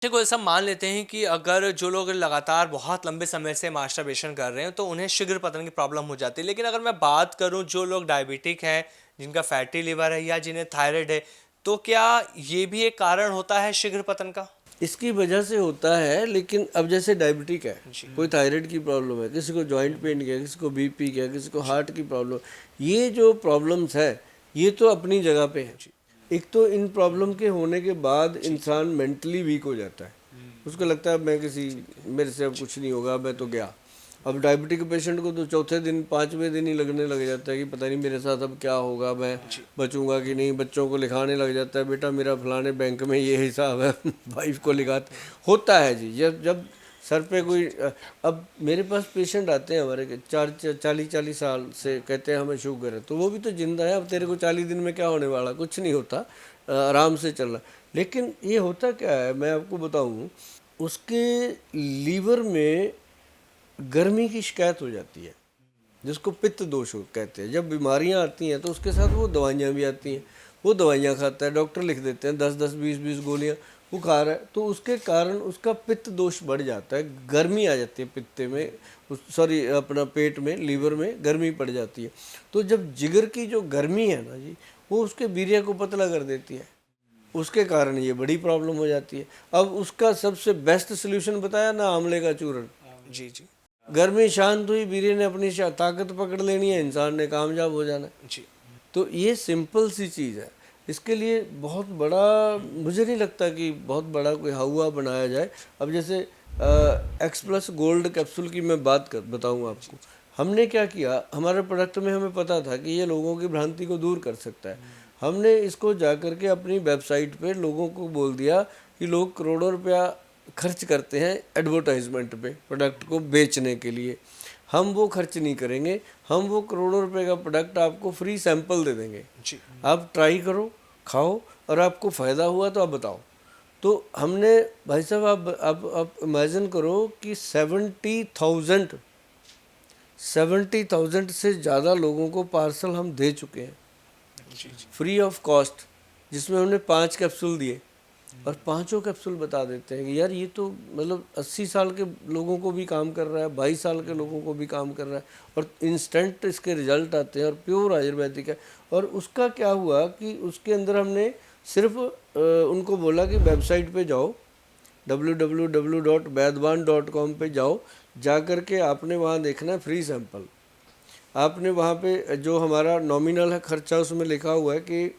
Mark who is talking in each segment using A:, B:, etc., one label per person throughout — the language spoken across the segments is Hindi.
A: देखो ऐसा मान लेते हैं कि अगर जो लोग लगातार बहुत लंबे समय से मास्टरबेशन कर रहे हैं तो उन्हें शीघ्र पतन की प्रॉब्लम हो जाती है। लेकिन अगर मैं बात करूं जो लोग डायबिटिक हैं, जिनका फैटी लिवर है या जिन्हें थायराइड है, तो क्या ये भी एक कारण होता है शीघ्र पतन का?
B: इसकी वजह से होता है, लेकिन अब जैसे डायबिटिक है,
A: जी।
B: कोई थायराइड की प्रॉब्लम है, किसी को जॉइंट पेन की है, किसी को बीपी की है, किसी को हार्ट की प्रॉब्लम, ये जो प्रॉब्लम्स है ये तो अपनी जगह पे है। एक तो इन प्रॉब्लम के होने के बाद इंसान मेंटली वीक हो जाता है, उसको लगता है मैं किसी मेरे से अब कुछ नहीं होगा, मैं तो गया। अब डायबिटिक पेशेंट को तो चौथे दिन पाँचवें दिन ही लगने लग जाता है कि पता नहीं मेरे साथ अब क्या होगा, मैं बचूंगा कि नहीं। बच्चों को लिखाने लग जाता है, बेटा मेरा फलाने बैंक में ये हिसाब है वाइफ को लिखाते होता है जी। जब जब सर पे कोई अब मेरे पास पेशेंट आते हैं हमारे के 40 साल से, कहते हैं हमें शुगर है, तो वो भी तो जिंदा है। अब तेरे को 40 दिन में क्या होने वाला, कुछ नहीं होता, आराम से चल रहा। लेकिन ये होता क्या है मैं आपको बताऊं, उसके लीवर में गर्मी की शिकायत हो जाती है, जिसको पित्त दोष कहते हैं। जब बीमारियां आती हैं तो उसके साथ वो दवाइयां भी आती हैं, वो दवाइयां खाता है, डॉक्टर लिख देते हैं 10-10 20-20 गोलियां, वो खा रहा है, तो उसके कारण उसका पित्त दोष बढ़ जाता है, गर्मी आ जाती है पित्ते में, सॉरी अपना पेट में, लीवर में गर्मी पड़ जाती है। तो जब जिगर की जो गर्मी है ना जी, वो उसके वीर्य को पतला कर देती है, उसके कारण ये बड़ी प्रॉब्लम हो जाती है। अब उसका सबसे बेस्ट सोल्यूशन बताया ना, आंवले का चूर्ण।
A: जी जी
B: गर्मी शांत हुई, वीर्य ने अपनी ताकत पकड़ लेनी है, इंसान ने कामयाब हो जाना है।
A: जी।
B: तो ये सिंपल सी चीज़ है, इसके लिए बहुत बड़ा मुझे नहीं लगता कि बहुत बड़ा कोई हवा बनाया जाए। अब जैसे एक्स प्लस गोल्ड कैप्सूल की मैं बताऊँ आपको, हमने क्या किया, हमारे प्रोडक्ट में हमें पता था कि ये लोगों की भ्रांति को दूर कर सकता है। हमने इसको जा कर के अपनी वेबसाइट पे लोगों को बोल दिया कि लोग करोड़ों रुपया खर्च करते हैं एडवर्टाइजमेंट पे प्रोडक्ट को बेचने के लिए, हम वो खर्च नहीं करेंगे। हम वो करोड़ों रुपए का प्रोडक्ट आपको फ्री सैंपल दे देंगे, आप ट्राई करो, खाओ, और आपको फ़ायदा हुआ तो आप बताओ। तो हमने, भाई साहब आप इमेजिन करो कि 70,000 से ज़्यादा लोगों को पार्सल हम दे चुके हैं फ्री ऑफ कॉस्ट, जिसमें हमने 5 कैप्सूल दिए, और पांचों कैप्सूल बता देते हैं कि यार ये तो मतलब 80 साल के लोगों को भी काम कर रहा है, 22 साल के लोगों को भी काम कर रहा है, और इंस्टेंट इसके रिजल्ट आते हैं, और प्योर आयुर्वेदिक है। और उसका क्या हुआ कि उसके अंदर हमने सिर्फ उनको बोला कि वेबसाइट पे जाओ, www.वैद्यवान.com पे जाओ, जा कर के आपने वहाँ देखना है फ्री सैंपल। आपने वहाँ पे जो हमारा नॉमिनल है खर्चा, उसमें लिखा हुआ है कि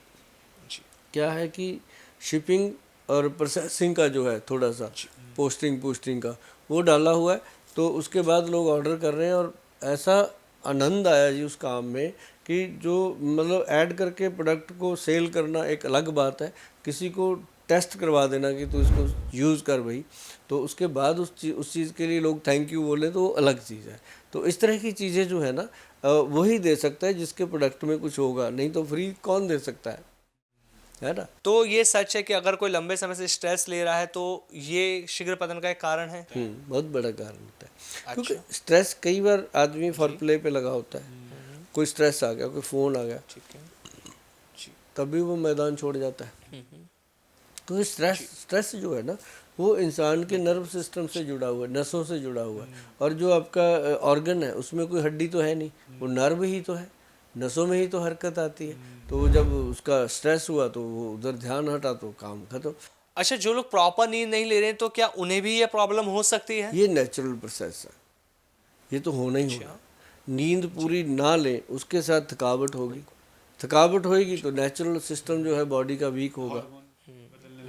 B: क्या है कि शिपिंग और प्रोसेसिंग का जो है थोड़ा सा पोस्टिंग का वो डाला हुआ है। तो उसके बाद लोग ऑर्डर कर रहे हैं, और ऐसा आनंद आया जी उस काम में कि जो मतलब ऐड करके प्रोडक्ट को सेल करना एक अलग बात है, किसी को टेस्ट करवा देना कि तू इसको यूज़ कर भाई, तो उसके बाद उस चीज़ के लिए लोग थैंक यू बोले, तो वो अलग चीज़ है। तो इस तरह की चीज़ें जो है ना, वही दे सकता है जिसके प्रोडक्ट में कुछ होगा, नहीं तो फ्री कौन दे सकता है ना।
A: तो ये सच है कि अगर कोई लंबे समय से स्ट्रेस ले रहा है तो ये शीघ्र पतन का एक कारण है?
B: बहुत बड़ा कारण होता है, क्योंकि
A: अच्छा।
B: स्ट्रेस कई बार आदमी फॉर प्ले पे लगा होता है, कोई स्ट्रेस आ गया, कोई फ़ोन आ गया,
A: ठीक है। जी।
B: तभी वो मैदान छोड़ जाता है। तो स्ट्रेस जो है ना, वो इंसान के नर्व सिस्टम से जुड़ा हुआ है, नसों से जुड़ा हुआ है, और जो आपका ऑर्गन है उसमें कोई हड्डी तो है नहीं, वो नर्व ही तो है, नसों में ही तो हरकत आती है। तो जब उसका स्ट्रेस हुआ तो वो उधर ध्यान हटा तो काम खत्म।
A: अच्छा, जो लोग प्रॉपर नींद नहीं ले रहे हैं तो क्या उन्हें भी ये प्रॉब्लम हो सकती है?
B: ये नेचुरल प्रोसेस है, ये तो होना ही होना। नींद पूरी ना लें, उसके साथ थकावट होगी, थकावट होएगी तो नेचुरल सिस्टम जो है बॉडी का वीक होगा,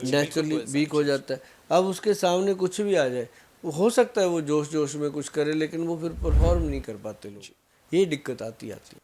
B: नेचुरली वीक हो जाता है। अब उसके सामने कुछ भी आ जाए, वो हो सकता है वो जोश जोश में कुछ करे, लेकिन वो फिर परफॉर्म नहीं कर पाते लोग, ये दिक्कत आती है।